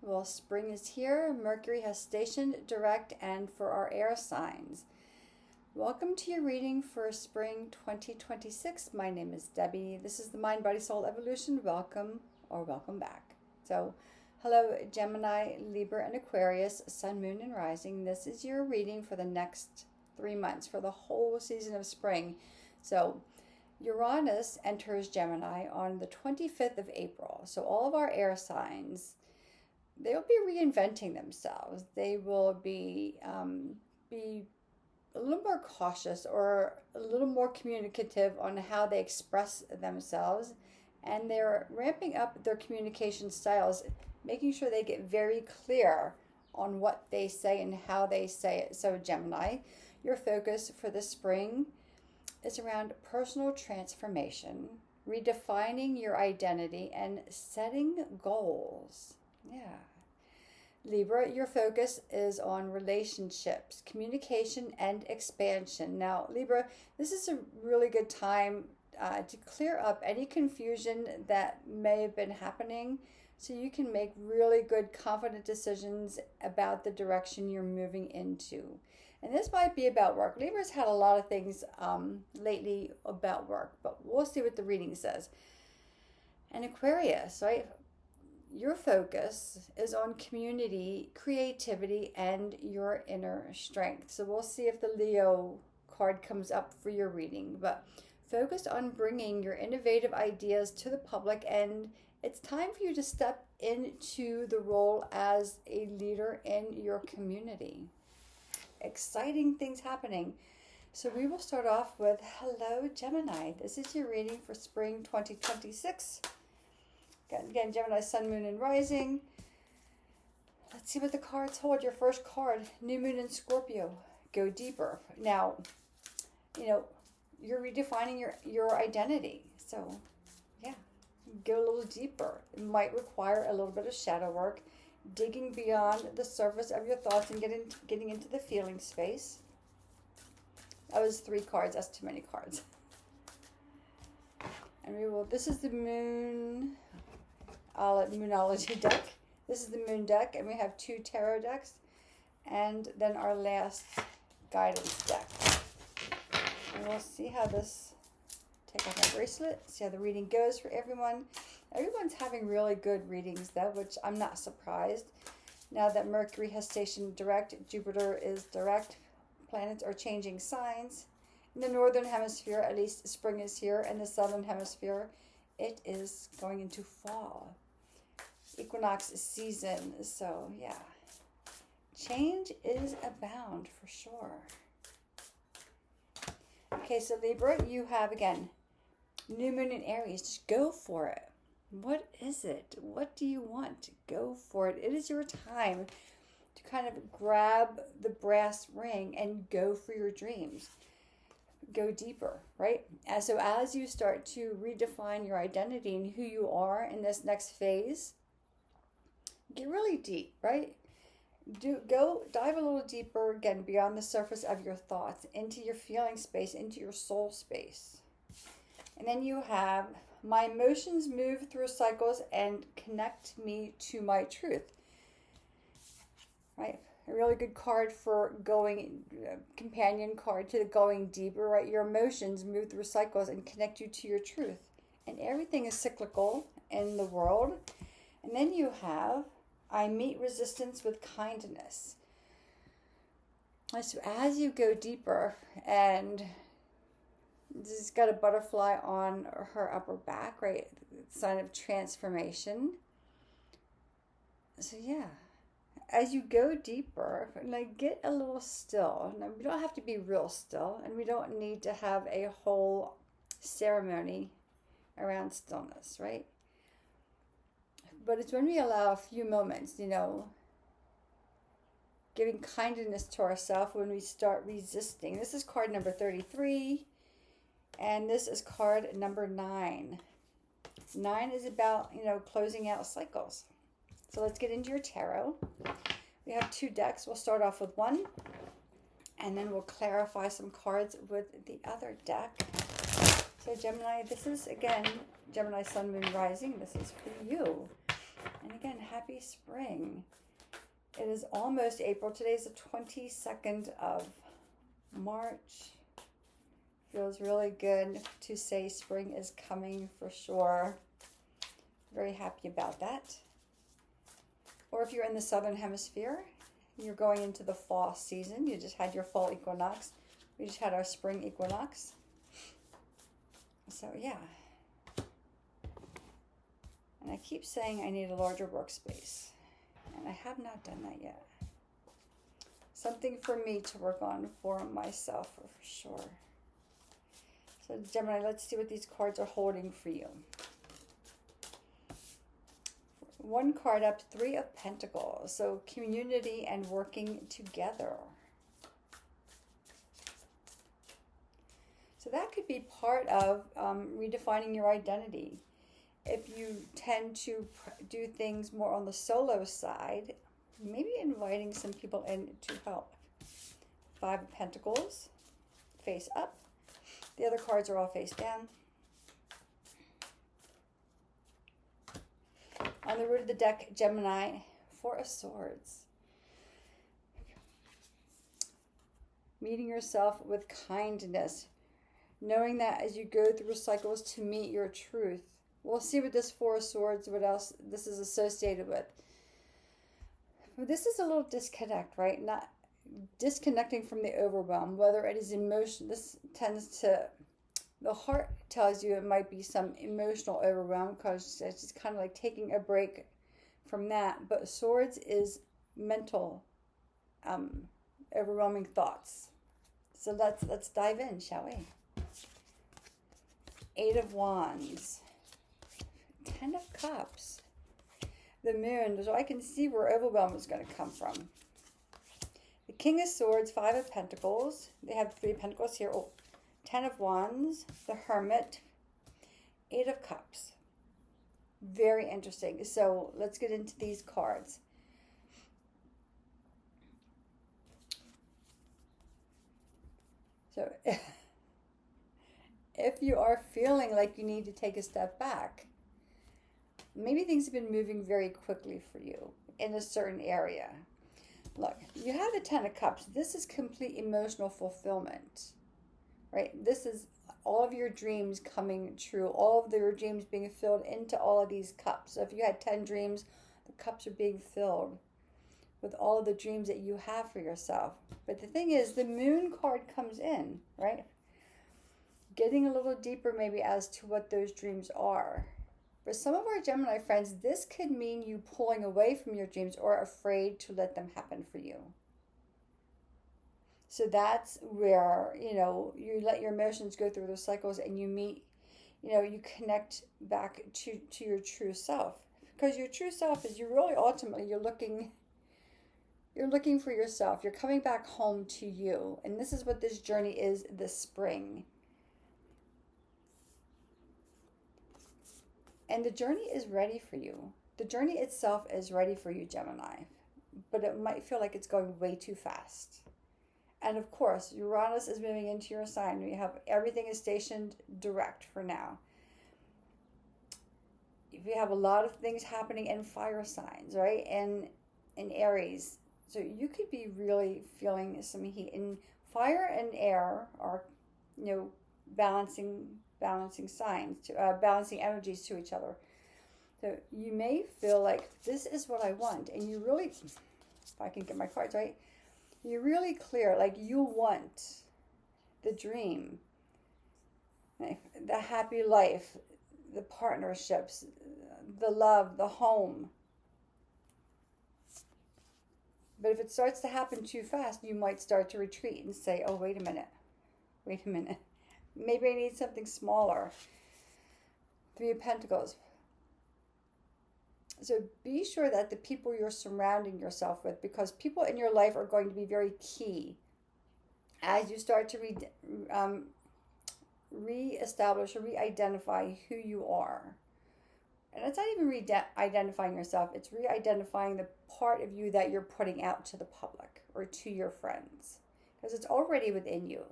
Well, spring is here. Mercury has stationed direct and for our air signs. Welcome to your reading for spring 2026. My name is Debbie. This is the Mind, Body, Soul Evolution. Welcome or welcome back. So, hello Gemini, Libra, and Aquarius, Sun, Moon, and Rising. This is your reading for the next 3 months, for the whole season of spring. So, Uranus enters Gemini on the 25th of April. So all of our air signs, they will be reinventing themselves. They will be a little more cautious or a little more communicative on how they express themselves. And they're ramping up their communication styles, making sure they get very clear on what they say and how they say it. So Gemini, your focus for the spring is around personal transformation, redefining your identity, and setting goals. Yeah. Libra, your focus is on relationships, communication, and expansion. Now, Libra, this is a really good time to clear up any confusion that may have been happening so you can make really good, confident decisions about the direction you're moving into. And this might be about work. Libra's had a lot of things lately about work, but we'll see what the reading says. And Aquarius, right? Your focus is on community, creativity, and your inner strength. So we'll see if the Leo card comes up for your reading. But focus on bringing your innovative ideas to the public, and it's time for you to step into the role as a leader in your community. Exciting things happening. So we will start off with hello Gemini. This is your reading for spring 2026. Again, Gemini, Sun, Moon, and Rising. Let's see what the cards hold. Your first card, New Moon in Scorpio. Go deeper. Now, you're redefining your identity. So, yeah, go a little deeper. It might require a little bit of shadow work, digging beyond the surface of your thoughts and getting into the feeling space. That was 3 cards. That's too many cards. And this is the Moon, Moonology deck. This is the Moon deck, and we have 2 tarot decks, and then our last guidance deck. And we'll see how this, take off my bracelet, see how the reading goes for everyone. Everyone's having really good readings though, which I'm not surprised. Now that Mercury has stationed direct, Jupiter is direct, planets are changing signs. In the northern hemisphere, at least spring is here. In the southern hemisphere, it is going into fall. Equinox season, so yeah. Change is abound for sure. Okay, so Libra, you have, again, New Moon in Aries. Just go for it. What is it? What do you want? Go for it. It is your time to kind of grab the brass ring and go for your dreams. Go deeper, right? And so as you start to redefine your identity and who you are in this next phase, get really deep, right? Dive a little deeper, again, beyond the surface of your thoughts, into your feeling space, into your soul space. And then you have, my emotions move through cycles and connect me to my truth. Right? A really good card for going, companion card to the going deeper, right? Your emotions move through cycles and connect you to your truth. And everything is cyclical in the world. And then you have, I meet resistance with kindness. So as you go deeper, and this has got a butterfly on her upper back, right? Sign of transformation. So yeah, as you go deeper, like, get a little still. Now, we don't have to be real still, and we don't need to have a whole ceremony around stillness, right? But it's when we allow a few moments, giving kindness to ourselves, when we start resisting. This is card number 33. And this is card number 9. 9 is about, closing out cycles. So let's get into your tarot. We have 2 decks. We'll start off with one, and then we'll clarify some cards with the other deck. So Gemini, this is, again, Gemini, Sun, Moon, Rising. This is for you. And again, happy spring. It is almost April. Today's the 22nd of March. Feels really good to say spring is coming for sure. Very happy about that. Or if you're in the southern hemisphere, you're going into the fall season. You just had your fall equinox. We just had our spring equinox. So yeah. And I keep saying I need a larger workspace. And I have not done that yet. Something for me to work on for myself for sure. So Gemini, let's see what these cards are holding for you. One card up, Three of Pentacles. So community and working together. So that could be part of redefining your identity. If you tend to do things more on the solo side, maybe inviting some people in to help. Five of Pentacles, face up. The other cards are all face down. On the root of the deck, Gemini, Four of Swords. Meeting yourself with kindness. Knowing that as you go through cycles to meet your truth. We'll see with this Four of Swords, what else this is associated with. This is a little disconnect, right? Not disconnecting from the overwhelm, whether it is emotion. This tends to, the heart tells you it might be some emotional overwhelm because it's just kind of like taking a break from that. But Swords is mental, overwhelming thoughts. So let's dive in, shall we? Eight of Wands. Ten of Cups. The Moon, so I can see where overwhelm is going to come from. The King of Swords, Five of Pentacles. They have Three of Pentacles here. Oh, Ten of Wands, the Hermit, Eight of Cups. Very interesting. So let's get into these cards. So if you are feeling like you need to take a step back, maybe things have been moving very quickly for you in a certain area. Look, you have the Ten of Cups. This is complete emotional fulfillment, right? This is all of your dreams coming true, all of your dreams being filled into all of these cups. So if you had 10 dreams, the cups are being filled with all of the dreams that you have for yourself. But the thing is, the Moon card comes in, right? Getting a little deeper maybe as to what those dreams are. For some of our Gemini friends, this could mean you pulling away from your dreams or afraid to let them happen for you. So that's where, you let your emotions go through those cycles and you meet, you connect back to your true self. Because your true self is you're looking for yourself. You're coming back home to you. And this is what this journey is this spring. And the journey is ready for you. The journey itself is ready for you, Gemini. But it might feel like it's going way too fast. And of course, Uranus is moving into your sign. You have everything is stationed direct for now. We have a lot of things happening in fire signs, right? And in Aries. So you could be really feeling some heat. And fire and air are, balancing signs, balancing energies to each other. So you may feel like this is what I want. And you really, if I can get my cards right, you're really clear, like you want the dream, the happy life, the partnerships, the love, the home. But if it starts to happen too fast, you might start to retreat and say, oh, wait a minute. Maybe I need something smaller. Three of Pentacles. So be sure that the people you're surrounding yourself with, because people in your life are going to be very key as you start to re-establish or re-identify who you are. And it's not even re-identifying yourself. It's re-identifying the part of you that you're putting out to the public or to your friends, because it's already within you.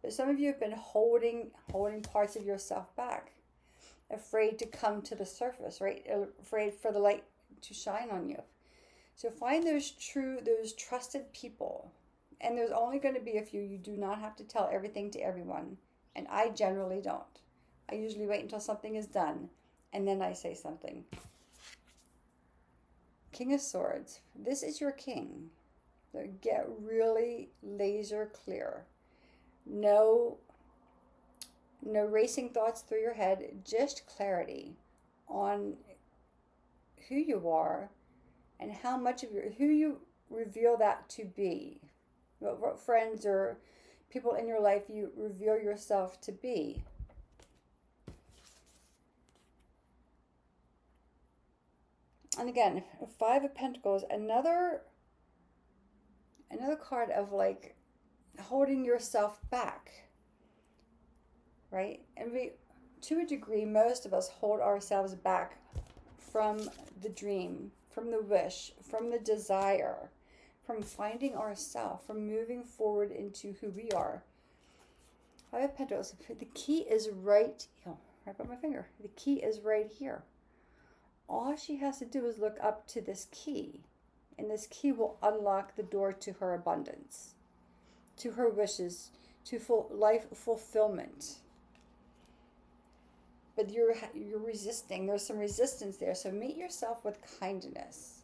But some of you have been holding parts of yourself back, afraid to come to the surface, right? Afraid for the light to shine on you. So find those trusted people. And there's only going to be a few. You do not have to tell everything to everyone. And I generally don't. I usually wait until something is done, and then I say something. King of Swords. This is your king. So get really laser clear. No racing thoughts through your head. Just clarity on who you are and how much of who you reveal that to be. What friends or people in your life you reveal yourself to be. And again, Five of Pentacles, another card of like holding yourself back, right? And we, to a degree, most of us hold ourselves back from the dream, from the wish, from the desire, from finding ourselves, from moving forward into who we are. Five of Pentacles, the key is right by my finger. The key is right here. All she has to do is look up to this key, and this key will unlock the door to her abundance, to her wishes, to life fulfillment. But you're resisting. There's some resistance there. So meet yourself with kindness.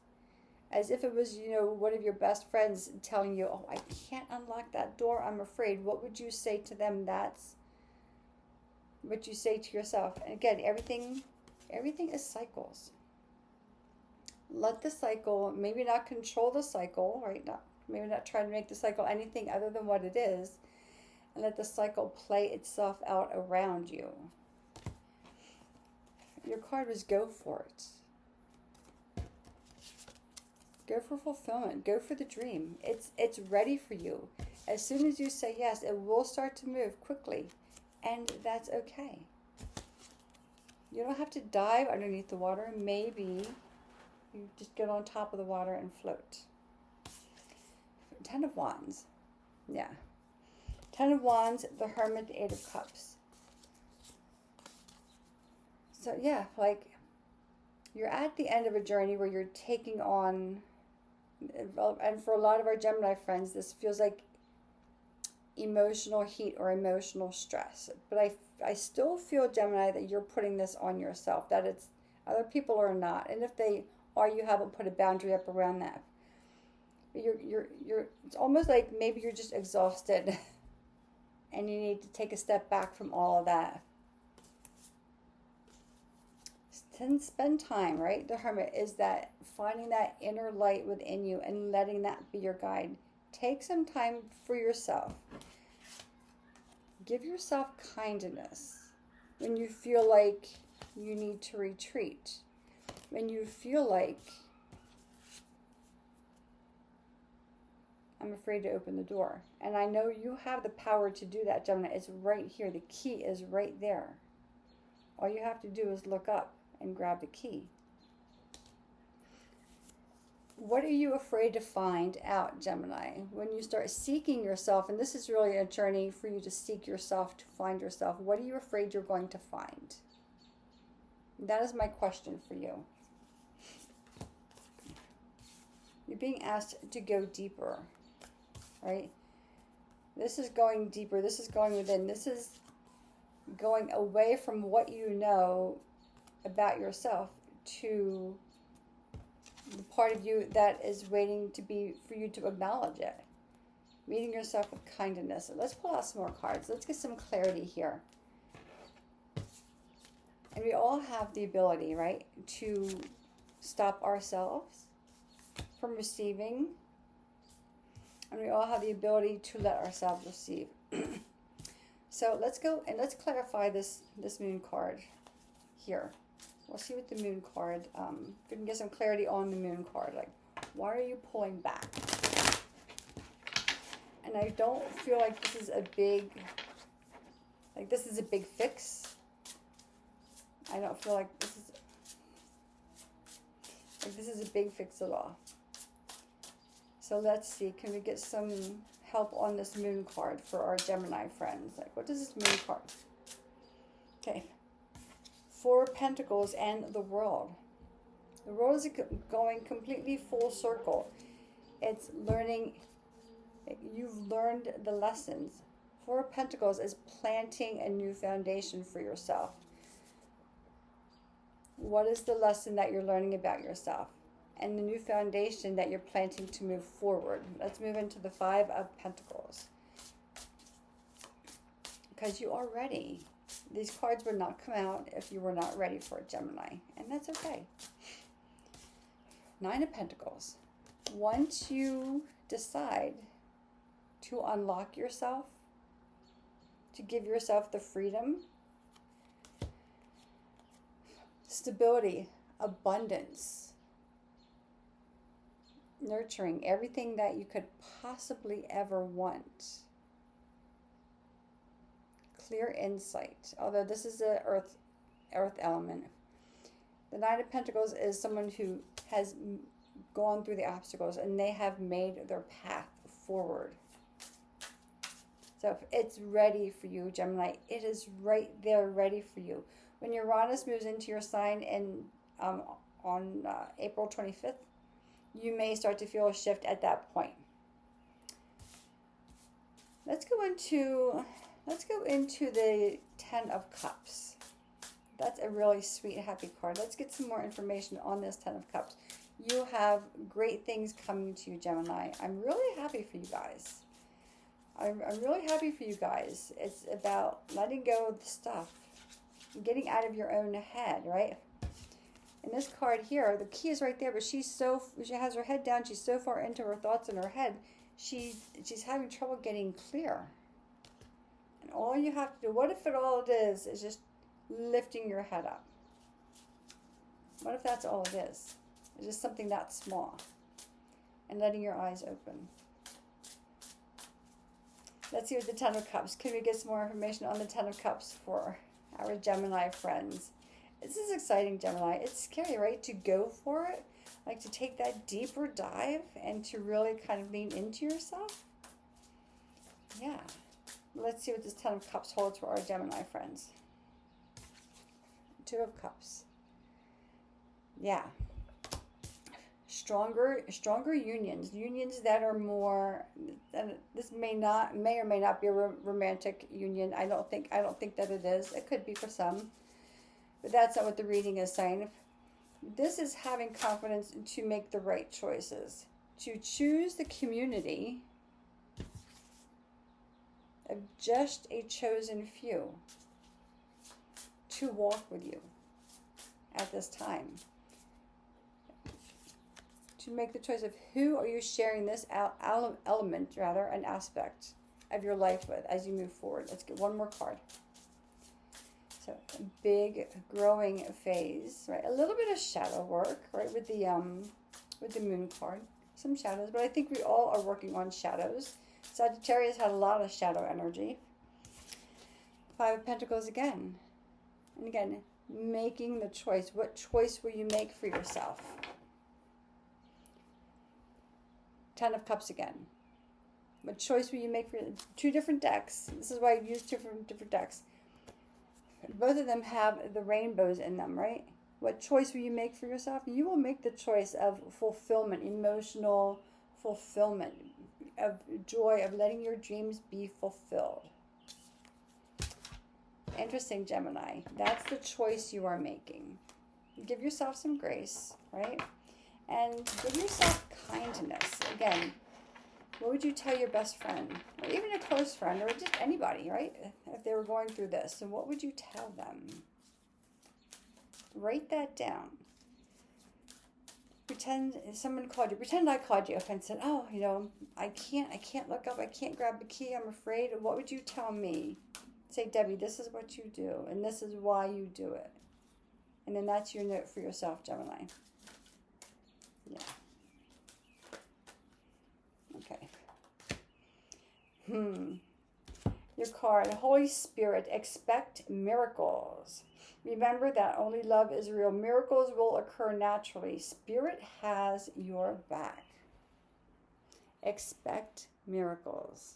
As if it was, one of your best friends telling you, oh, I can't unlock that door, I'm afraid. What would you say to them? That's what you say to yourself. And again, everything is cycles. Let the cycle, maybe not control the cycle, right? Maybe not try to make the cycle anything other than what it is. And let the cycle play itself out around you. Your card was go for it. Go for fulfillment. Go for the dream. It's ready for you. As soon as you say yes, it will start to move quickly. And that's okay. You don't have to dive underneath the water. Maybe you just get on top of the water and float. 10 of Wands. Yeah. 10 of Wands, the Hermit, 8 of Cups. So yeah, like you're at the end of a journey where you're taking on, and for a lot of our Gemini friends, this feels like emotional heat or emotional stress. But I still feel, Gemini, that you're putting this on yourself, that it's other people are not. And if they are, you haven't put a boundary up around that. But you're it's almost like maybe you're just exhausted and you need to take a step back from all of that. Then spend time, right? The Hermit is that finding that inner light within you and letting that be your guide. Take some time for yourself. Give yourself kindness when you feel like you need to retreat. When you feel like I'm afraid to open the door. And I know you have the power to do that, Gemini. It's right here. The key is right there. All you have to do is look up and grab the key. What are you afraid to find out, Gemini? When you start seeking yourself, and this is really a journey for you to seek yourself, to find yourself, what are you afraid you're going to find? That is my question for you. You're being asked to go deeper, right? This is going deeper. This is going within. This is going away from what you know about yourself to the part of you that is waiting for you to acknowledge it. Meeting yourself with kindness. Let's pull out some more cards. Let's get some clarity here. And we all have the ability, right, to stop ourselves from receiving. And we all have the ability to let ourselves receive. So let's go and let's clarify this moon card here. We'll see what the moon card, if we can get some clarity on the moon card. Like, why are you pulling back? And I don't feel like this is a big fix. I don't feel like this is a big fix at all. So let's see, can we get some help on this moon card for our Gemini friends? Like, what does this moon card? Okay. 4 of Pentacles and the World. The world is going completely full circle. It's learning. You've learned the lessons. Four of Pentacles is planting a new foundation for yourself. What is the lesson that you're learning about yourself? And the new foundation that you're planting to move forward. Let's move into the Five of Pentacles. Because you are ready. These cards would not come out if you were not ready for it, Gemini. And that's okay. Nine of Pentacles. Once you decide to unlock yourself, to give yourself the freedom, stability, abundance, nurturing, everything that you could possibly ever want. Clear insight. Although this is the earth element. The Nine of Pentacles is someone who has gone through the obstacles and they have made their path forward. So if it's ready for you, Gemini, it is right there ready for you. When Uranus moves into your sign on April 25th, you may start to feel a shift at that point. Let's go into the Ten of Cups. That's a really sweet, happy card. Let's get some more information on this Ten of Cups. You have great things coming to you, Gemini. I'm really happy for you guys. I'm really happy for you guys. It's about letting go of the stuff. Getting out of your own head, right? In this card here, the key is right there, but she has her head down. She's so far into her thoughts in her head. She's having trouble getting clear. And all you have to do, what if all it is just lifting your head up? What if that's all it is? It's just something that small. And letting your eyes open. Let's see what the Ten of Cups. Can we get some more information on the Ten of Cups for our Gemini friends? This is exciting, Gemini. It's scary, right? To go for it. Like to take that deeper dive and to really kind of lean into yourself. Yeah. Let's see what this Ten of Cups holds for our Gemini friends. Two of Cups. Yeah. Stronger unions that are more, and this may or may not be a romantic union. I don't think that it is. It could be for some, but that's not what the reading is saying. This is having confidence to make the right choices, to choose the community of just a chosen few to walk with you at this time. To make the choice of who are you sharing this an aspect of your life with as you move forward. Let's get one more card. So a big growing phase, right? A little bit of shadow work, right? With the moon card, some shadows, but I think we all are working on shadows. Sagittarius had a lot of shadow energy. Five of Pentacles again, and again, making the choice. What choice will you make for yourself? Ten of Cups again. What choice will you make for two different decks? This is why I use different decks. Both of them have the rainbows in them, right? What choice will you make for yourself? You will make the choice of fulfillment, emotional fulfillment, of joy, of letting your dreams be fulfilled. Interesting, Gemini. That's the choice you are making. Give yourself some grace, right? And give yourself kindness. Again, what would you tell your best friend, or even a close friend, or just anybody, right? If they were going through this, and what would you tell them? Write that down. Pretend someone called you. Pretend I called you up and said, "Oh, I can't look up. I can't grab the key. I'm afraid." What would you tell me? Say, "Debbie, this is what you do, and this is why you do it." And then that's your note for yourself, Gemini. Yeah. Okay. Your card, Holy Spirit, expect miracles. Remember that only love is real. Miracles will occur naturally. Spirit has your back. Expect miracles.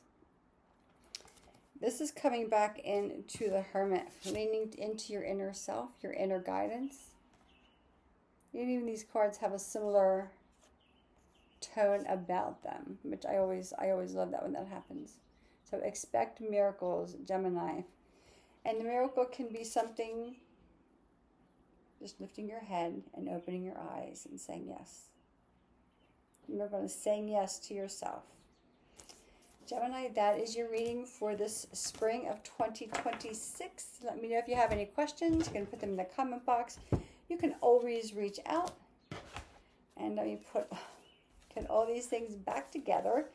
This is coming back into the Hermit, leaning into your inner self, your inner guidance. Even these cards have a similar tone about them, which I always love that when that happens. So expect miracles, Gemini. And the miracle can be something, just lifting your head and opening your eyes and saying yes. Remember, saying yes to yourself. Gemini, that is your reading for this spring of 2026. Let me know if you have any questions. You can put them in the comment box. You can always reach out. And let me put all these things back together.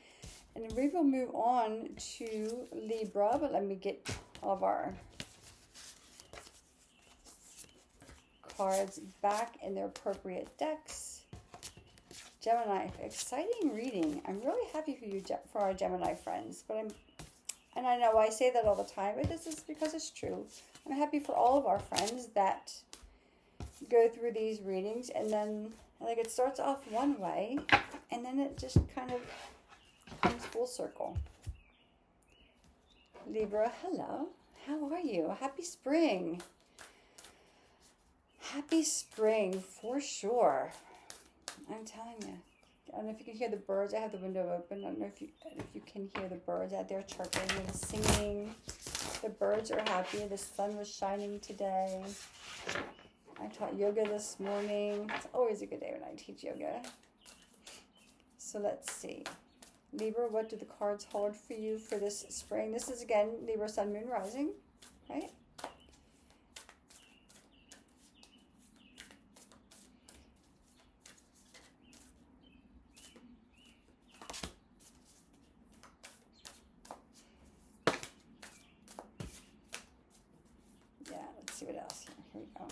And we will move on to Libra, but let me get all of our cards back in their appropriate decks. Gemini, exciting reading. I'm really happy for you, for our Gemini friends. And I know I say that all the time, but this is because it's true. I'm happy for all of our friends that go through these readings, and then like it starts off one way, and then it just kind of comes full circle. Libra, hello. How are you? Happy spring. Happy spring for sure. I'm telling you. I don't know if you can hear the birds. I have the window open. I don't know if you can hear the birds out there chirping and singing. The birds are happy. The sun was shining today. I taught yoga this morning. It's always a good day when I teach yoga. So let's see. Libra, what do the cards hold for you for this spring? This is, again, Libra, Sun, Moon, Rising, right? Yeah, let's see what else here. Here we go.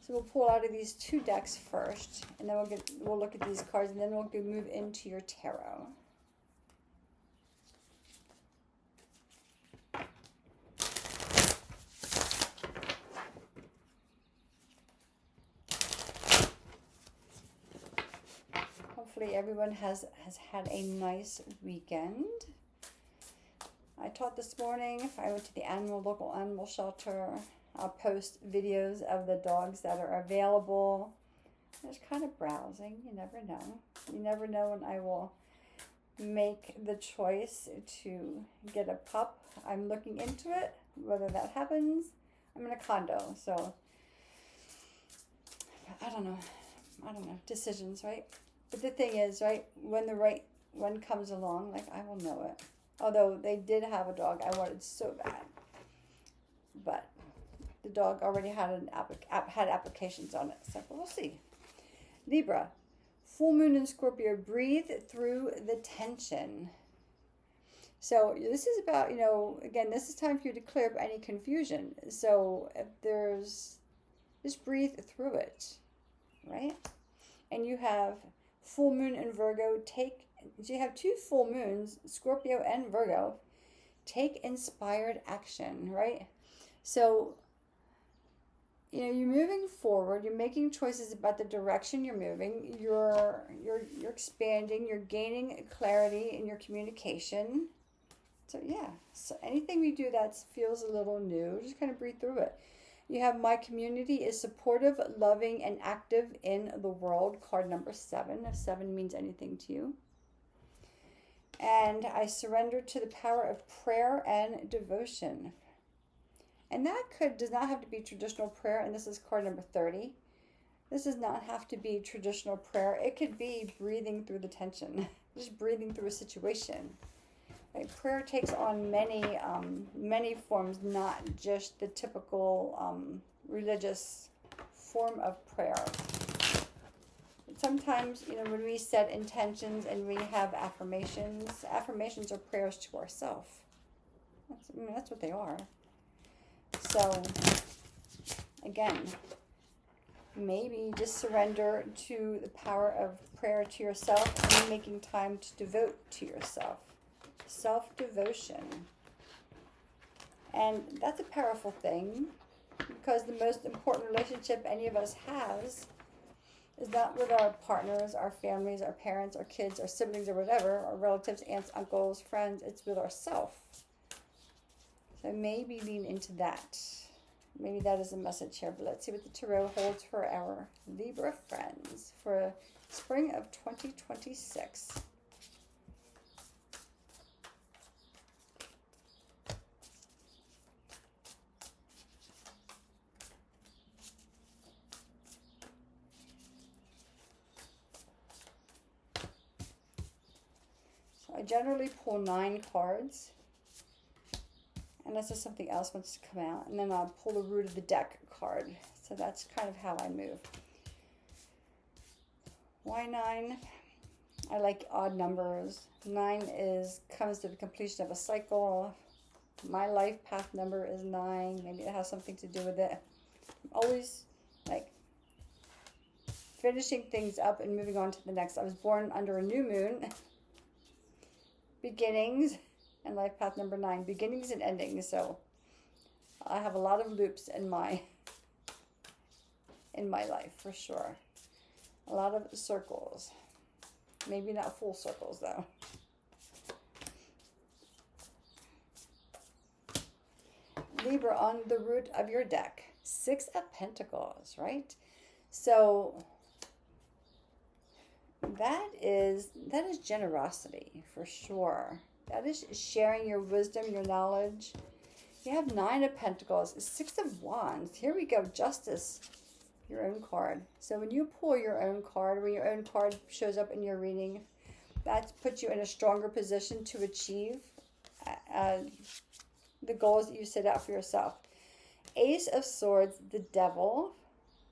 So we'll pull out of these two decks first, and then we'll look at these cards, and then we'll move into your tarot. Hopefully everyone has had a nice weekend. I taught this morning. I went to the local animal shelter. I'll post videos of the dogs that are available. Just kind of browsing. You never know. You never know when I will make the choice to get a pup. I'm looking into it. Whether that happens, I'm in a condo, so I don't know. Decisions, right? But the thing is, right, when the right one comes along, like, I will know it. Although they did have a dog I wanted so bad, but the dog already had had applications on it, so we'll see. Libra, full moon in Scorpio, breathe through the tension. So this is about, again, this is time for you to clear up any confusion. So if there's, just breathe through it, right? And you have full moon in Virgo. So you have two full moons, Scorpio and Virgo. Take inspired action, right? So, you're moving forward. You're making choices about the direction you're moving. You're expanding. You're gaining clarity in your communication. So yeah. So anything we do that feels a little new, just kind of breathe through it. You have my community is supportive, loving, and active in the world. Card number 7. If 7 means anything to you. And I surrender to the power of prayer and devotion. And that does not have to be traditional prayer. And this is card number 30. This does not have to be traditional prayer. It could be breathing through the tension, just breathing through a situation. Right? Prayer takes on many forms, not just the typical religious form of prayer. Sometimes, when we set intentions and we have affirmations are prayers to ourselves. That's what they are. So, again, maybe just surrender to the power of prayer to yourself and making time to devote to yourself. Self-devotion. And that's a powerful thing, because the most important relationship any of us has is not with our partners, our families, our parents, our kids, our siblings, or whatever, our relatives, aunts, uncles, friends. It's with ourself. So maybe lean into that. Maybe that is a message here, but let's see what the tarot holds for our Libra friends for spring of 2026. So I generally pull 9 cards, unless there's something else wants to come out, and then I'll pull the root of the deck card. So that's kind of how I move. Why 9? I like odd numbers. 9 comes to the completion of a cycle. My life path number is 9. Maybe it has something to do with it. I'm always like finishing things up and moving on to the next. I was born under a new moon. Beginnings. And life path number 9, beginnings and endings. So I have a lot of loops in my life for sure. A lot of circles. Maybe not full circles though. Libra, on the root of your deck, 6 of Pentacles, right? So that is generosity for sure. That is sharing your wisdom, your knowledge. You have 9 of Pentacles, 6 of Wands. Here we go, Justice, your own card. So when you pull your own card, when your own card shows up in your reading, that puts you in a stronger position to achieve the goals that you set out for yourself. Ace of Swords, the Devil.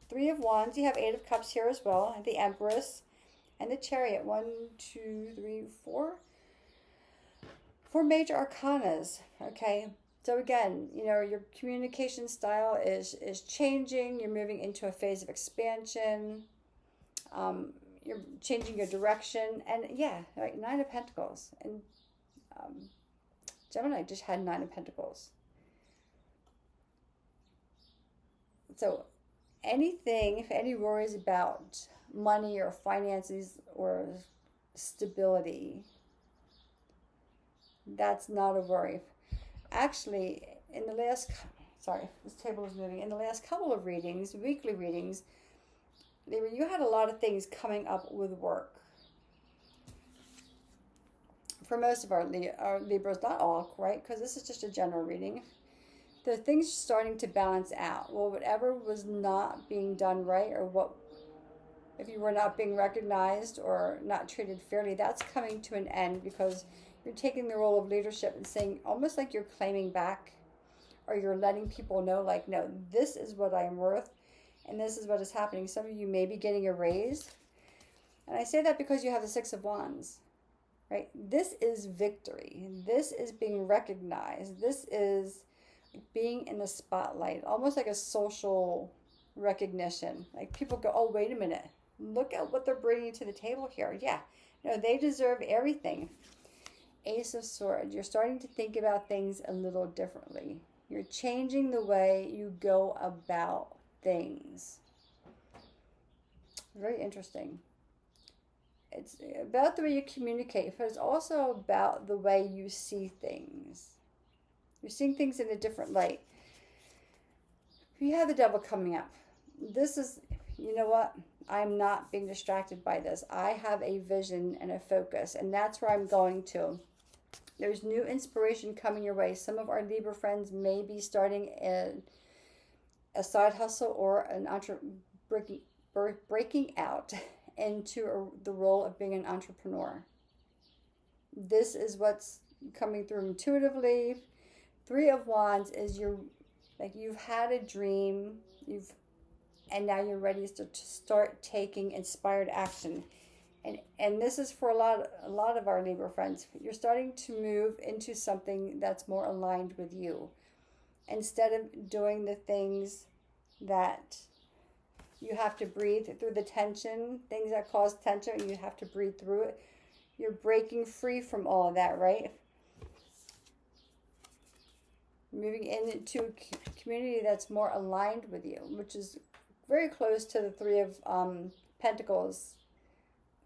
3 of Wands, you have 8 of Cups here as well, and the Empress, and the Chariot. 1, 2, 3, 4. 4 major arcanas, okay? So again, you know, your communication style is changing. You're moving into a phase of expansion. You're changing your direction. And yeah, right, 9 of Pentacles. And Gemini just had 9 of Pentacles. So anything, if any worries about money or finances or stability, that's not a worry. Actually, in the last, sorry, this table is moving. In the last couple of readings, weekly readings, you had a lot of things coming up with work. For most of our Libras, not all, right? Because this is just a general reading. The things starting to balance out. Well, whatever was not being done right, or what, if you were not being recognized or not treated fairly, that's coming to an end, because you're taking the role of leadership and saying, almost like you're claiming back, or you're letting people know, like, no, this is what I'm worth, and this is what is happening. Some of you may be getting a raise. And I say that because you have the 6 of Wands, right? This is victory. This is being recognized. This is being in the spotlight, almost like a social recognition. Like people go, oh, wait a minute. Look at what they're bringing to the table here. Yeah, no, they deserve everything. Ace of Swords, you're starting to think about things a little differently. You're changing the way you go about things. Very interesting. It's about the way you communicate, but it's also about the way you see things. You're seeing things in a different light. You have the Devil coming up. This is, you know what? I'm not being distracted by this. I have a vision and a focus, and that's where I'm going to. There's new inspiration coming your way. Some of our Libra friends may be starting a side hustle or an breaking out into the role of being an entrepreneur. This is what's coming through intuitively. 3 of Wands is you've had a dream, and now you're ready to start taking inspired action. And this is for a lot of our Libra friends. You're starting to move into something that's more aligned with you. Instead of doing the things that you have to breathe through the tension, things that cause tension, you have to breathe through it. You're breaking free from all of that, right? Moving into a community that's more aligned with you, which is very close to the 3 of Pentacles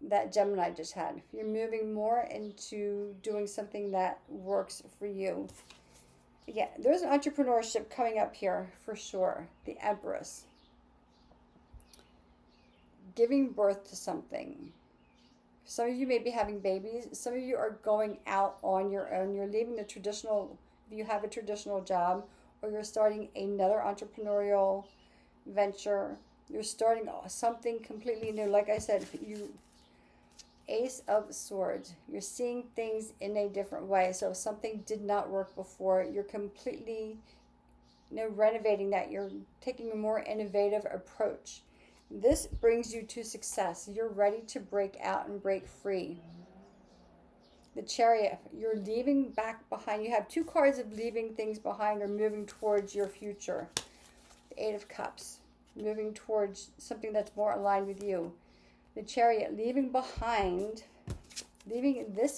that Gemini just had. You're moving more into doing something that works for you. Yeah, there's an entrepreneurship coming up here for sure. The Empress. Giving birth to something. Some of you may be having babies. Some of you are going out on your own. You're leaving the traditional, if you have a traditional job, or you're starting another entrepreneurial venture. You're starting something completely new. Like I said, you Ace of Swords. You're seeing things in a different way. So if something did not work before, you're completely, renovating that. You're taking a more innovative approach. This brings you to success. You're ready to break out and break free. The Chariot. You're leaving back behind. You have two cards of leaving things behind or moving towards your future. The Eight of Cups. Moving towards something that's more aligned with you. The Chariot, leaving this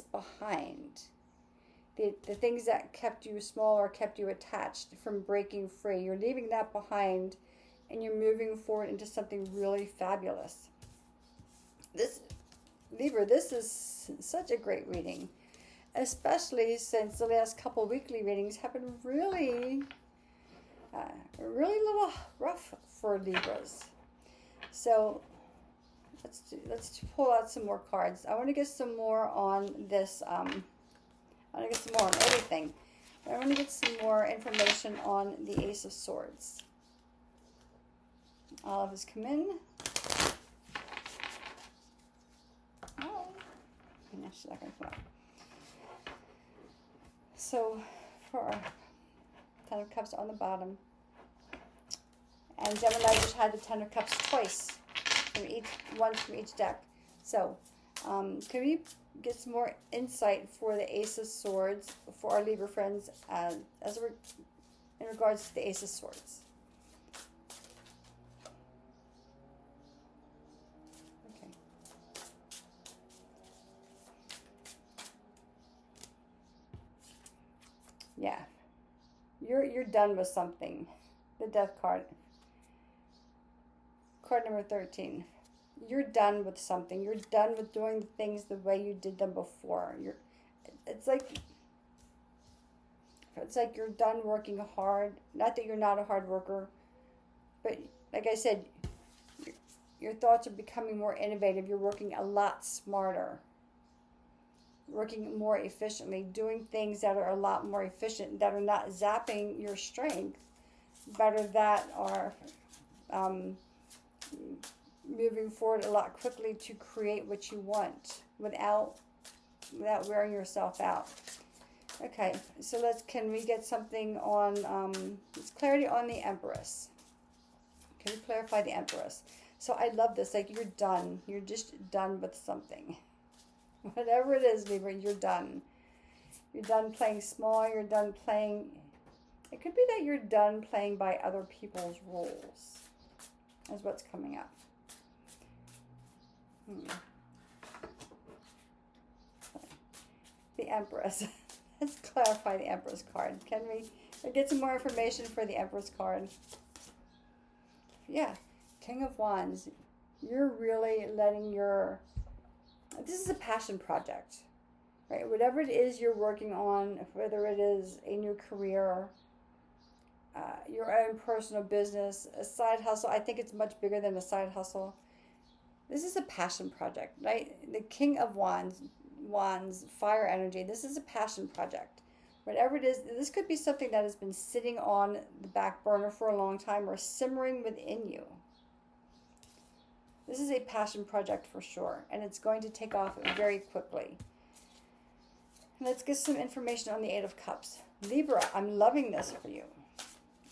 behind. The things that kept you small or kept you attached from breaking free. You're leaving that behind and you're moving forward into something really fabulous. This, Libra, this is such a great reading, especially since the last couple weekly readings have been really a little rough for Libras. So let's pull out some more cards. I want to get some more on this. I want to get some more on everything. I want to get some more information on the Ace of Swords. Olive has come in. Oh, and now she's not going to come up. So for our Ten of Cups on the bottom. And Gemini just had the Ten of Cups twice. Once from each deck. So, can we get some more insight for the Ace of Swords for our Libra friends in regards to the Ace of Swords? Okay. Yeah, you're done with something. The Death card. Card number 13. You're done with something. You're done with doing things the way you did them before. It's like you're done working hard. Not that you're not a hard worker, but like I said, your thoughts are becoming more innovative. You're working a lot smarter, working more efficiently, doing things that are a lot more efficient, that are not zapping your strength, but that are moving forward a lot quickly to create what you want without wearing yourself out. Okay, so can we get something on let's clarity on the Empress. Can we clarify the Empress? So I love this, like you're done. You're just done with something. Whatever it is, Libra, you're done. You're done playing small, you're done playing. It could be that you're done playing by other people's rules. Is what's coming up. The Empress. Let's clarify the Empress card. Can we get some more information for the Empress card? Yeah, King of Wands. You're really letting this is a passion project, right? Whatever it is you're working on, whether it is a new career, your own personal business, a side hustle. I think it's much bigger than a side hustle. This is a passion project, right? The King of Wands, fire energy. This is a passion project. Whatever it is, this could be something that has been sitting on the back burner for a long time or simmering within you. This is a passion project for sure, and it's going to take off very quickly. Let's get some information on the Eight of Cups. Libra, I'm loving this for you.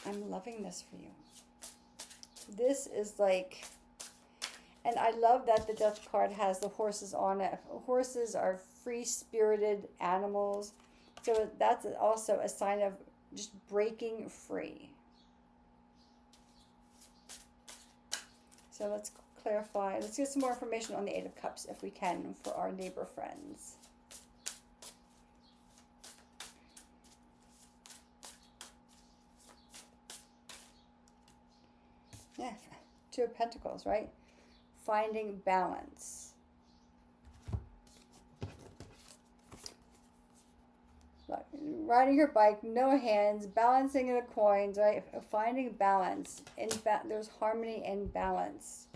I'm loving this for you. This is like, and I love that the Death card has the horses on it. Horses are free-spirited animals. So that's also a sign of just breaking free. So let's clarify. Let's get some more information on the Eight of Cups if we can for our Libra friends. Yeah, Two of Pentacles, right? Finding balance. Like riding her bike, no hands, balancing the coins, right? Finding balance. There's harmony and balance.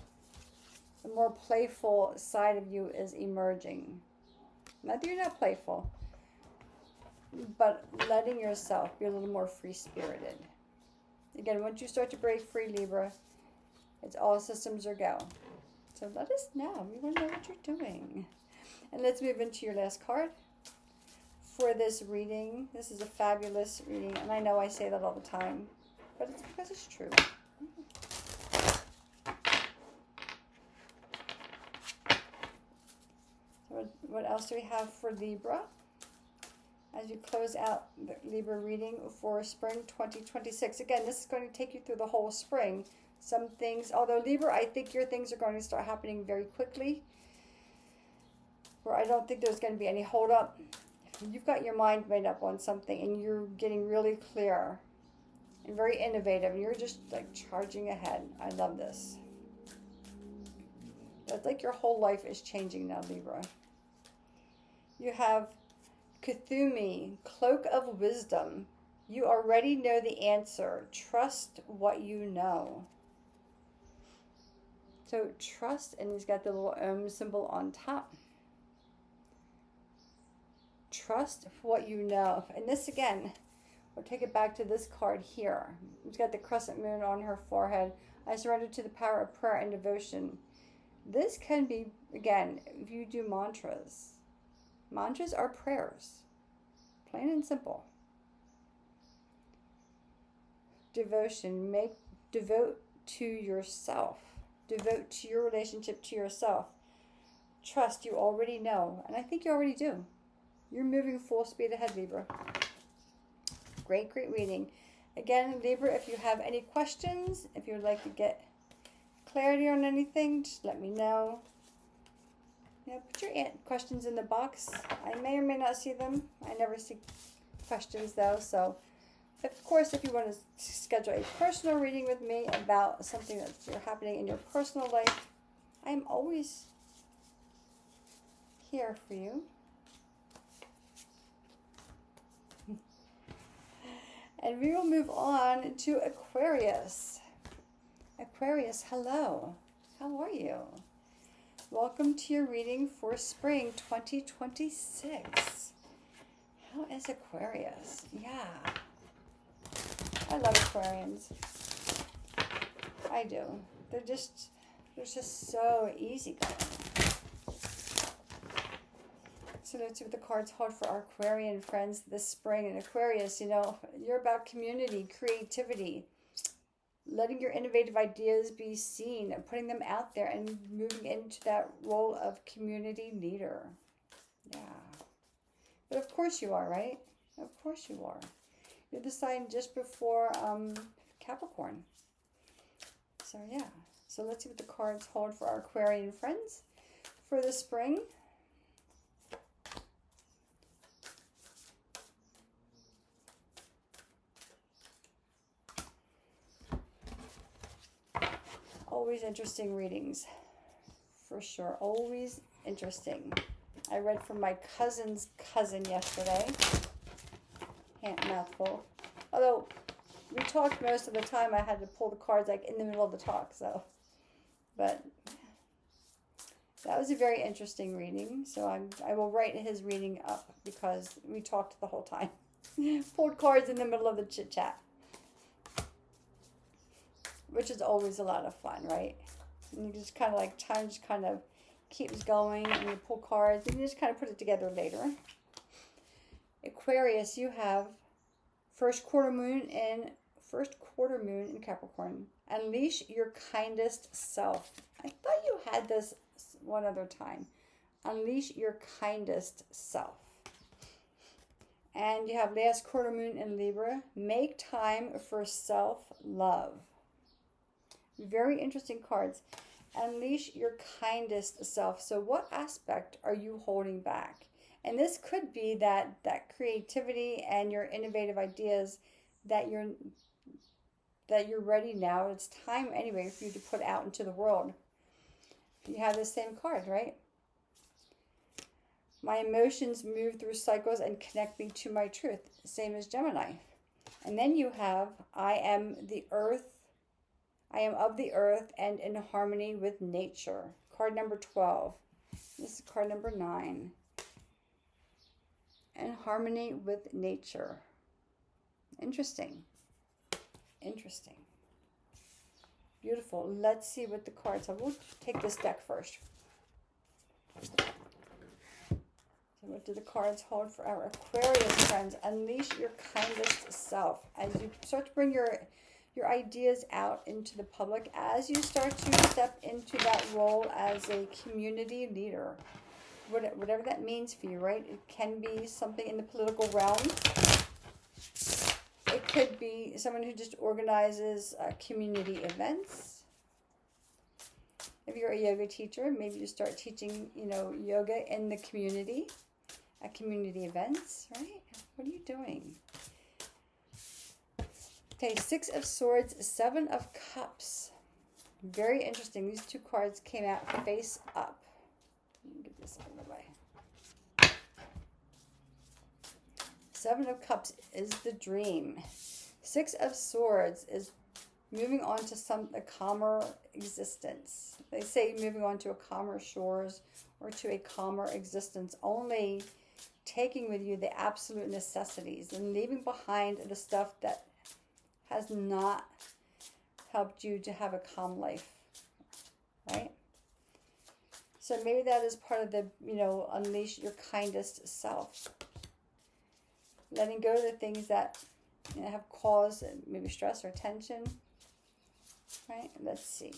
The more playful side of you is emerging. Not that you're not playful, but letting yourself be a little more free-spirited. Again, once you start to break free, Libra, it's all systems are go. So let us know. We want to know what you're doing. And let's move into your last card for this reading. This is a fabulous reading, and I know I say that all the time, but it's because it's true. So what else do we have for Libra? As you close out the Libra reading for spring 2026. Again, this is going to take you through the whole spring. Some things, although Libra, I think your things are going to start happening very quickly. Where I don't think there's going to be any hold up. You've got your mind made up on something and you're getting really clear and very innovative. And you're just like charging ahead. I love this. It's like your whole life is changing now, Libra. You have Kuthumi, Cloak of Wisdom. You already know the answer. Trust what you know. So trust, and he's got the little symbol on top. Trust what you know. And this again, we'll take it back to this card here. He's got the crescent moon on her forehead. I surrender to the power of prayer and devotion. This can be, again, if you do mantras. Mantras are prayers. Plain and simple. Devotion. Devote to yourself. Devote to your relationship to yourself. Trust, you already know. And I think you already do. You're moving full speed ahead, Libra. Great, great reading. Again, Libra, if you have any questions, if you would like to get clarity on anything, just let me know. Put your questions in the box. I may or may not see them. I never see questions, though. So, of course, if you want to schedule a personal reading with me about something that's happening in your personal life, I am always here for you. And we will move on to Aquarius. Aquarius, hello. How are you? Welcome to your reading for spring 2026. How is Aquarius? Yeah. I love Aquarians. I do. They're just so easygoing. So let's see what the cards hold for our Aquarian friends this spring. And Aquarius, you're about community, creativity, letting your innovative ideas be seen, putting them out there and moving into that role of community leader. Yeah. But of course you are, right? Of course you are. You're the sign just before Capricorn. So yeah. So let's see what the cards hold for our Aquarian friends for the spring. Always interesting readings, for sure. Always interesting. I read from my cousin's cousin yesterday. Mouthful. Although we talked most of the time, I had to pull the cards like in the middle of the talk. So, but that was a very interesting reading. So I will write his reading up because we talked the whole time. Pulled cards in the middle of the chit chat. Which is always a lot of fun, right? And you just kind of like, time just kind of keeps going and you pull cards and you just kind of put it together later. Aquarius, you have first quarter moon in Capricorn. Unleash your kindest self. I thought you had this one other time. Unleash your kindest self. And you have last quarter moon in Libra. Make time for self-love. Very interesting cards. Unleash your kindest self. So what aspect are you holding back? And this could be that creativity and your innovative ideas that you're ready now. It's time anyway for you to put out into the world. You have the same card, right? My emotions move through cycles and connect me to my truth. Same as Gemini. And then you have, I am the earth. I am of the earth and in harmony with nature. Card number 12. This is card number 9. In harmony with nature. Interesting. Interesting. Beautiful. Let's see what the cards are. We'll take this deck first. So what do the cards hold for our Aquarius friends? Unleash your kindest self. As you start to bring your ideas out into the public, as you start to step into that role as a community leader, whatever that means for you, right? It can be something in the political realm. It could be someone who just organizes community events. If you're a yoga teacher, maybe you start teaching, yoga in the community, at community events, right? What are you doing? Okay, 6 of Swords, 7 of Cups. Very interesting. These two cards came out face up. Let me get this out of the way. 7 of Cups is the dream. 6 of Swords is moving on to a calmer existence. They say moving on to a calmer shores or to a calmer existence, only taking with you the absolute necessities and leaving behind the stuff that has not helped you to have a calm life, right? So maybe that is part of the, unleash your kindest self. Letting go of the things that have caused maybe stress or tension, right? Let's see.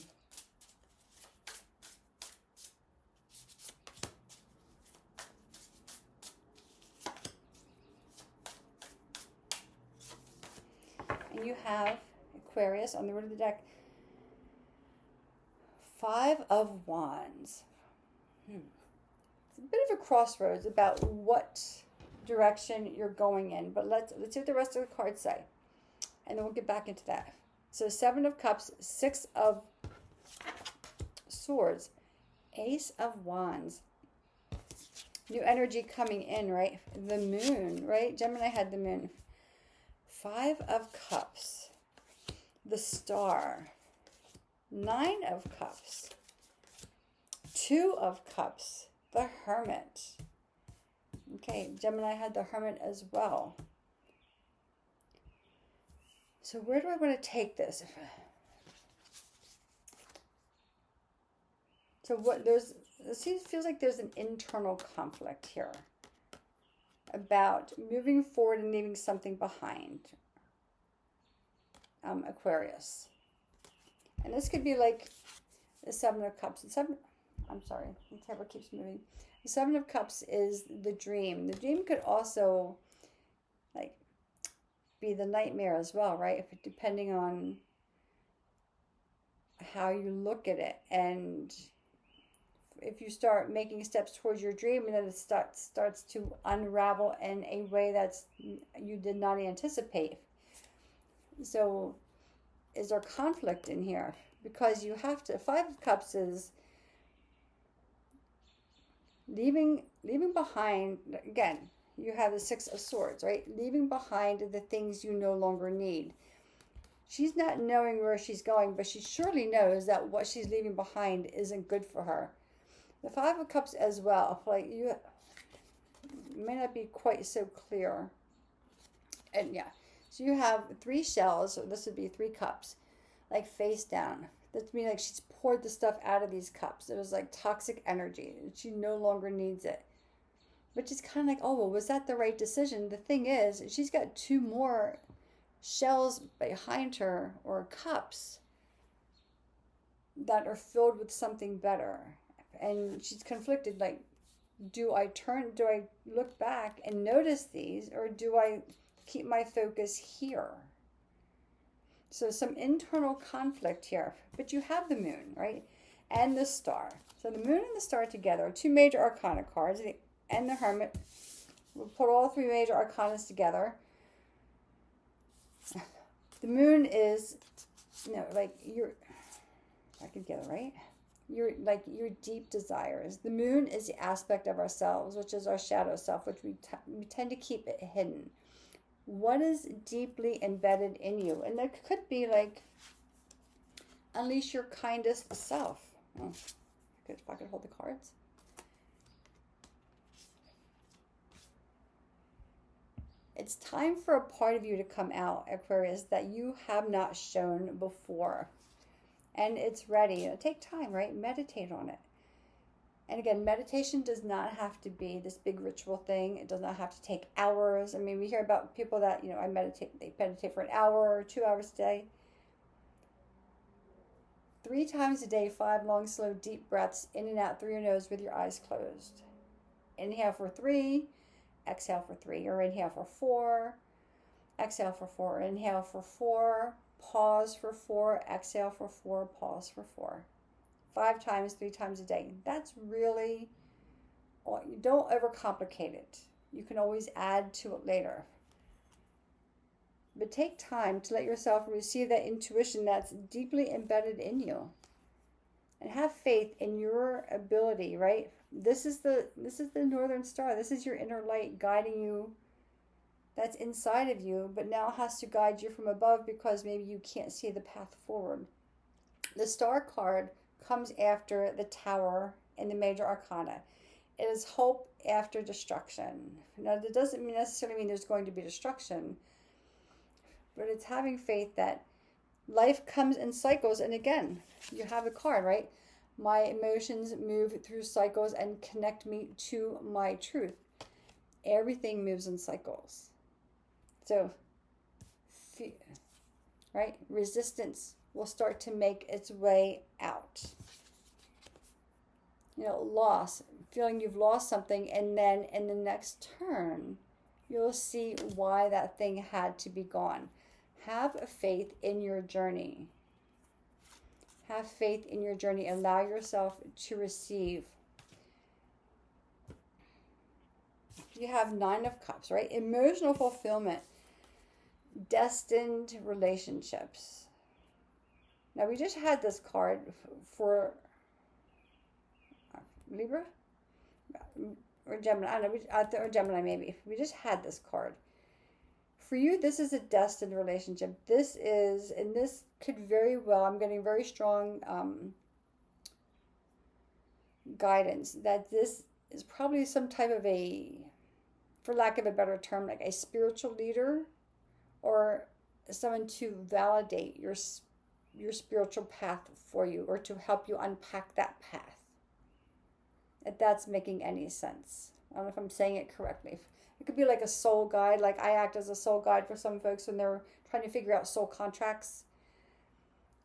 And you have Aquarius on the root of the deck. 5 of Wands. It's a bit of a crossroads about what direction you're going in, but let's see what the rest of the cards say, and then we'll get back into that. So 7 of Cups, 6 of Swords, Ace of Wands. New energy coming in, right? The moon, right? Gemini had the moon. 5 of Cups, the Star, 9 of Cups, 2 of Cups, the Hermit. Okay, Gemini had the Hermit as well. So where do I want to take this? So it feels like there's an internal conflict here about moving forward and leaving something behind, Aquarius. And this could be like the 7 of Cups. I'm sorry, the table keeps moving. The 7 of Cups is the dream. The dream could also be the nightmare as well, right? Depending on how you look at it. And if you start making steps towards your dream and then it starts to unravel in a way that's you did not anticipate. So is there conflict in here? Because you have to, 5 of Cups is leaving behind, again, you have the 6 of Swords, right? Leaving behind the things you no longer need. She's not knowing where she's going, but she surely knows that what she's leaving behind isn't good for her. The 5 of Cups as well, you may not be quite so clear. And yeah, so you have 3 shells, so this would be 3 cups, face down. That means she's poured the stuff out of these cups. It was toxic energy. She no longer needs it. But she's kind of oh, well, was that the right decision? The thing is, she's got 2 more shells behind her, or cups, that are filled with something better. And she's conflicted, do I look back and notice these, or do I keep my focus here? So some internal conflict here. But you have the moon, right? And the star. So the moon and the star together are 2 major arcana cards, and the Hermit. We'll put all 3 major arcanas together. The moon is, you're back together, right? your deep desires. The moon is the aspect of ourselves, which is our shadow self, which we tend to keep it hidden. What is deeply embedded in you? And that could be like, unleash your kindest self. Oh, good, if I could hold the cards. It's time for a part of you to come out, Aquarius, that you have not shown before. And it's ready. It'll take time, right? Meditate on it. And again, meditation does not have to be this big ritual thing. It does not have to take hours. I mean, we hear about people that, they meditate for an hour or 2 hours a day. 3 times a day, 5 long, slow, deep breaths in and out through your nose with your eyes closed. Inhale for 3, exhale for 3, or inhale for 4, exhale for 4, inhale for 4, pause for 4, exhale for 4, pause for 4. 5 times, 3 times a day. That's really, don't overcomplicate it. You can always add to it later. But take time to let yourself receive that intuition that's deeply embedded in you. And have faith in your ability, right? This is the northern star. This is your inner light guiding you. That's inside of you, but now has to guide you from above because maybe you can't see the path forward. The star card comes after the Tower in the major arcana. It is hope after destruction. Now, that doesn't necessarily mean there's going to be destruction, but it's having faith that life comes in cycles. And again, you have the card, right? My emotions move through cycles and connect me to my truth. Everything moves in cycles. So, right? Resistance will start to make its way out. Loss, feeling you've lost something, and then in the next turn, you'll see why that thing had to be gone. Have faith in your journey. Have faith in your journey. Allow yourself to receive. You have 9 of Cups, right? Emotional fulfillment. Destined relationships. Now, we just had this card for Libra or Gemini. I don't know, or Gemini maybe. We just had this card. For you, this is a destined relationship. This could very well, I'm getting very strong guidance that this is probably some type of for lack of a better term, like a spiritual leader or someone to validate your spiritual path for you or to help you unpack that path. If that's making any sense. I don't know if I'm saying it correctly. It could be like a soul guide. Like I act as a soul guide for some folks when they're trying to figure out soul contracts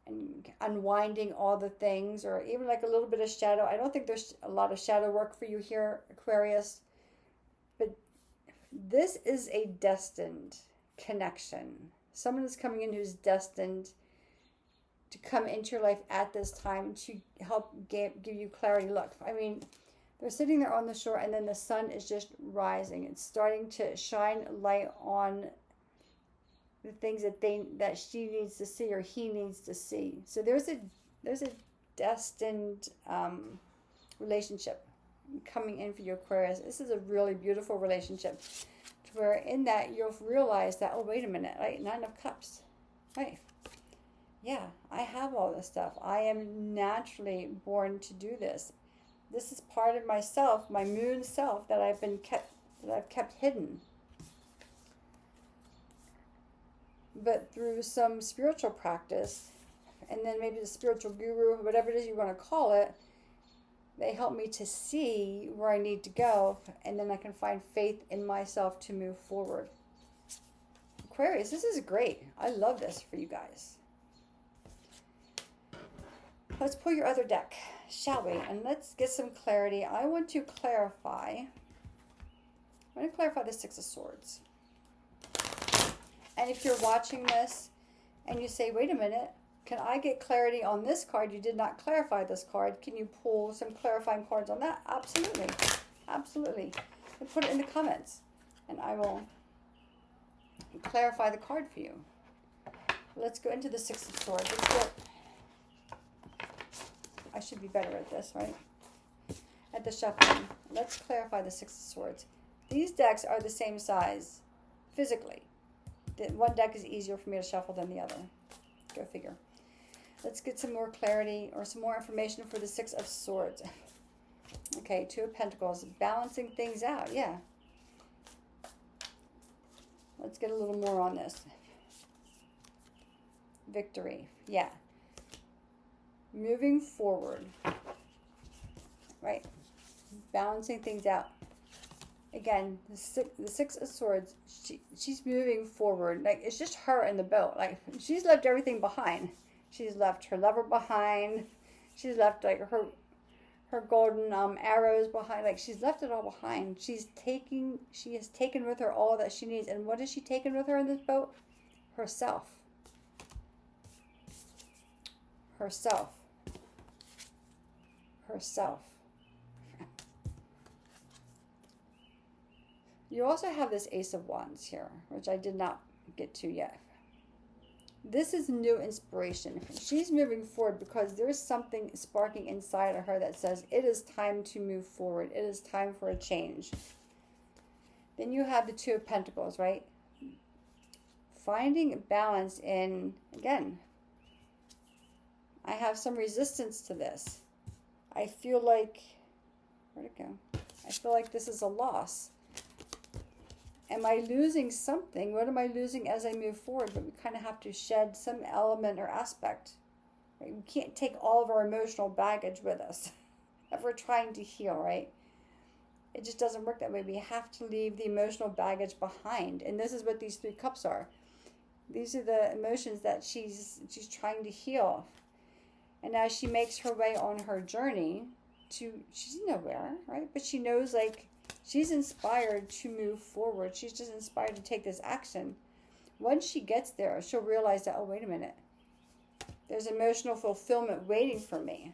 and unwinding all the things, or even like a little bit of shadow. I don't think there's a lot of shadow work for you here, Aquarius. But this is a destined connection. Someone is coming in who's destined to come into your life at this time to help give you clarity. Look, I mean, they're sitting there on the shore and then the sun is just rising. It's starting to shine light on the things that she needs to see or he needs to see. So there's a destined relationship coming in for you, Aquarius. This is a really beautiful relationship where in that you'll realize that, oh, wait a minute, right? 9 of Cups, right? Yeah, I have all this stuff. I am naturally born to do this. This is part of myself, my moon self, that I've kept hidden. But through some spiritual practice, and then maybe the spiritual guru, whatever it is you want to call it, they help me to see where I need to go, and then I can find faith in myself to move forward. Aquarius, this is great. I love this for you guys. Let's pull your other deck, shall we? And let's get some clarity. I want to clarify the 6 of Swords. And if you're watching this and you say, wait a minute, can I get clarity on this card? You did not clarify this card. Can you pull some clarifying cards on that? Absolutely. Absolutely. And put it in the comments and I will clarify the card for you. Let's go into the 6 of Swords. I should be better at this, right? At the shuffling. Let's clarify the Six of Swords. These decks are the same size physically. One deck is easier for me to shuffle than the other. Go figure. Let's get some more clarity or some more information for the Six of Swords. Okay, Two of Pentacles, balancing things out, yeah. Let's get a little more on this. Victory, yeah. Moving forward, right? Balancing things out. Again, the Six of Swords, she's moving forward. Like, it's just her in the boat. Like, she's left everything behind. She's left her lover behind. She's left, like, her golden arrows behind. Like, she's left it all behind. She has taken with her all that she needs. And what has she taken with her in this boat? Herself. Herself. Herself. You also have this Ace of Wands here, which I did not get to yet. This is new inspiration. She's moving forward because there's something sparking inside of her that says it is time to move forward. It is time for a change. Then you have the Two of Pentacles, right? Finding balance in, again, I have some resistance to this. I feel like, where'd it go? I feel like this is a loss. Am I losing something? What am I losing as I move forward? But we kind of have to shed some element or aspect. Right? We can't take all of our emotional baggage with us if we're trying to heal, right? It just doesn't work that way. We have to leave the emotional baggage behind. And this is what these Three Cups are. These are the emotions that she's trying to heal. And as she makes her way on her journey she's nowhere, right? But she knows, like, she's inspired to move forward. She's just inspired to take this action. Once she gets there, she'll realize that, oh, wait a minute. There's emotional fulfillment waiting for me.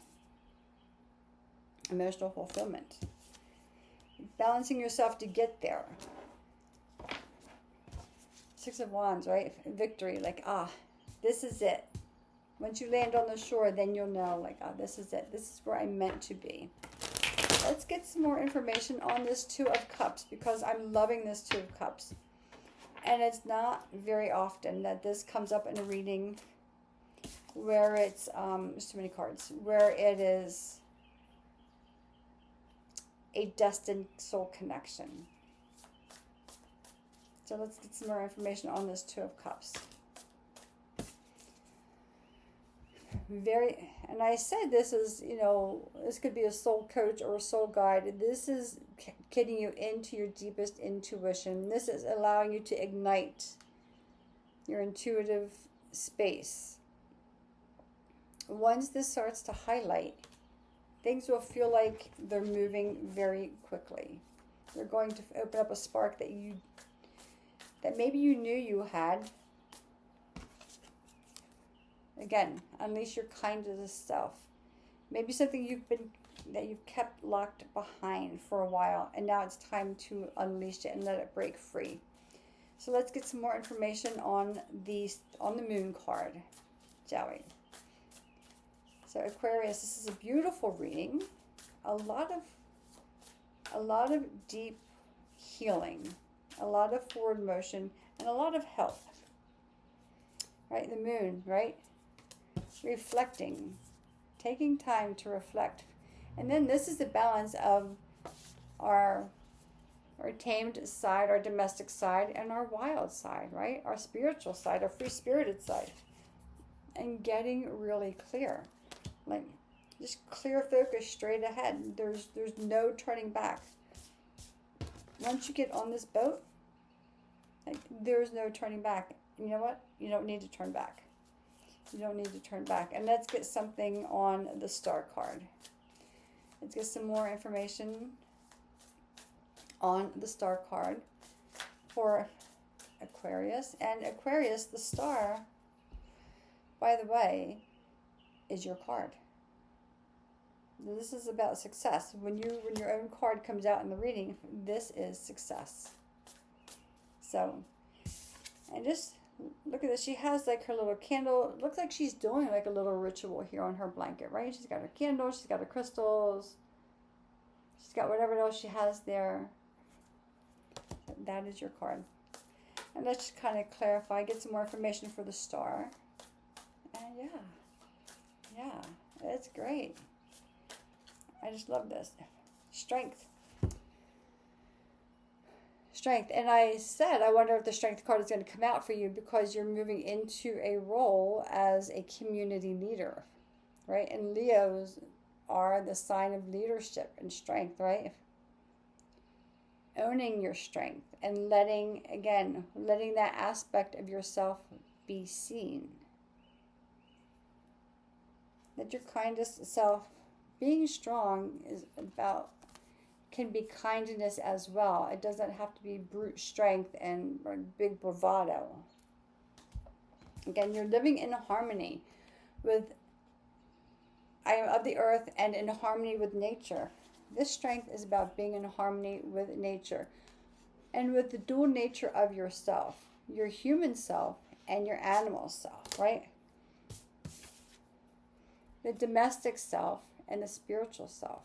Emotional fulfillment. Balancing yourself to get there. Six of Wands, right? Victory, like, this is it. Once you land on the shore, then you'll know, like, this is it. This is where I'm meant to be. Let's get some more information on this Two of Cups, because I'm loving this Two of Cups. And it's not very often that this comes up in a reading where it's, there's too many cards, where it is a destined soul connection. So let's get some more information on this Two of Cups. And I said this is, this could be a soul coach or a soul guide. This is getting you into your deepest intuition. This is allowing you to ignite your intuitive space. Once this starts to highlight, things will feel like they're moving very quickly. They're going to open up a spark that maybe you knew you had. Again, unleash your kindest self. Maybe something that you've kept locked behind for a while, and now it's time to unleash it and let it break free. So let's get some more information on the Moon card, shall we? So Aquarius, this is a beautiful reading. A lot of deep healing, a lot of forward motion, and a lot of help. Right, the Moon, right? Reflecting, taking time to reflect. And then this is the balance of our tamed side, our domestic side, and our wild side, right? Our spiritual side, our free-spirited side. And getting really clear. Like, just clear focus straight ahead. There's no turning back. Once you get on this boat, like, there's no turning back. You know what? You don't need to turn back. You don't need to turn back. And let's get something on the Star card. Let's get some more information on the Star card for Aquarius. And Aquarius, the Star, by the way, is your card. This is about success. When your own card comes out in the reading, this is success. So, and just Look at this. She has like her little candle. It looks like she's doing like a little ritual here on her blanket, right? She's got her candles. She's got her crystals. She's got whatever else she has there. That is your card. And let's just kind of clarify, get some more information for the star. And yeah, it's great. I just love this. Strength. Strength. And I said, I wonder if the strength card is going to come out for you because you're moving into a role as a community leader, right? And Leos are the sign of leadership and strength, right? Owning your strength and letting that aspect of yourself be seen. That your kindest self, being strong can be kindness as well. It doesn't have to be brute strength and big bravado. Again, you're living in harmony with I am of the earth and in harmony with nature. This strength is about being in harmony with nature and with the dual nature of yourself, your human self and your animal self, right? The domestic self and the spiritual self.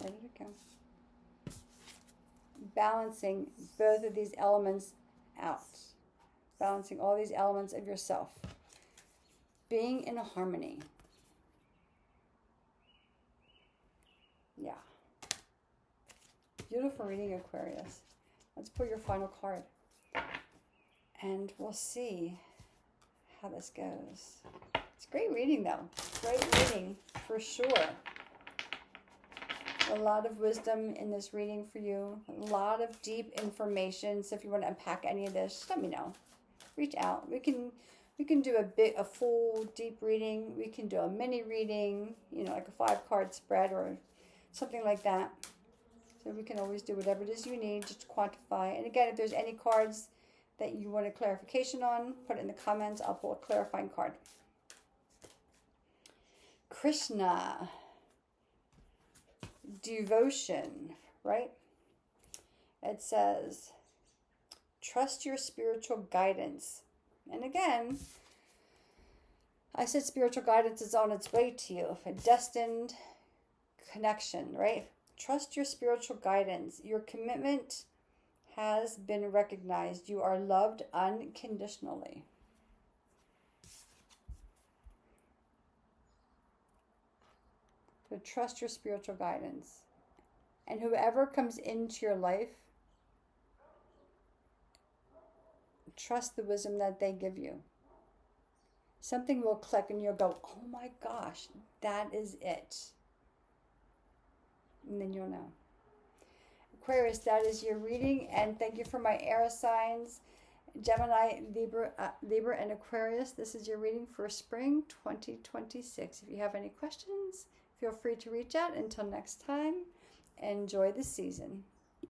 Where did it go? Balancing both of these elements out. Balancing all these elements of yourself. Being in harmony. Yeah. Beautiful reading, Aquarius. Let's pull your final card. And we'll see how this goes. It's great reading, though. Great reading, for sure. A lot of wisdom in this reading for you. A lot of deep information. So if you want to unpack any of this, just let me know. Reach out. We can do a full deep reading. We can do a mini reading, like a 5-card spread or something like that. So we can always do whatever it is you need just to quantify. And again, if there's any cards that you want a clarification on, put it in the comments. I'll pull a clarifying card. Krishna. Devotion, right? It says, trust your spiritual guidance. And again, I said spiritual guidance is on its way to you. A destined connection, right? Trust your spiritual guidance. Your commitment has been recognized. You are loved unconditionally. So trust your spiritual guidance. And whoever comes into your life, trust the wisdom that they give you. Something will click and you'll go, oh my gosh, that is it. And then you'll know. Aquarius, that is your reading. And thank you for my air signs. Gemini, Libra, and Aquarius. This is your reading for spring 2026. If you have any questions, feel free to reach out. Until next time, enjoy the season.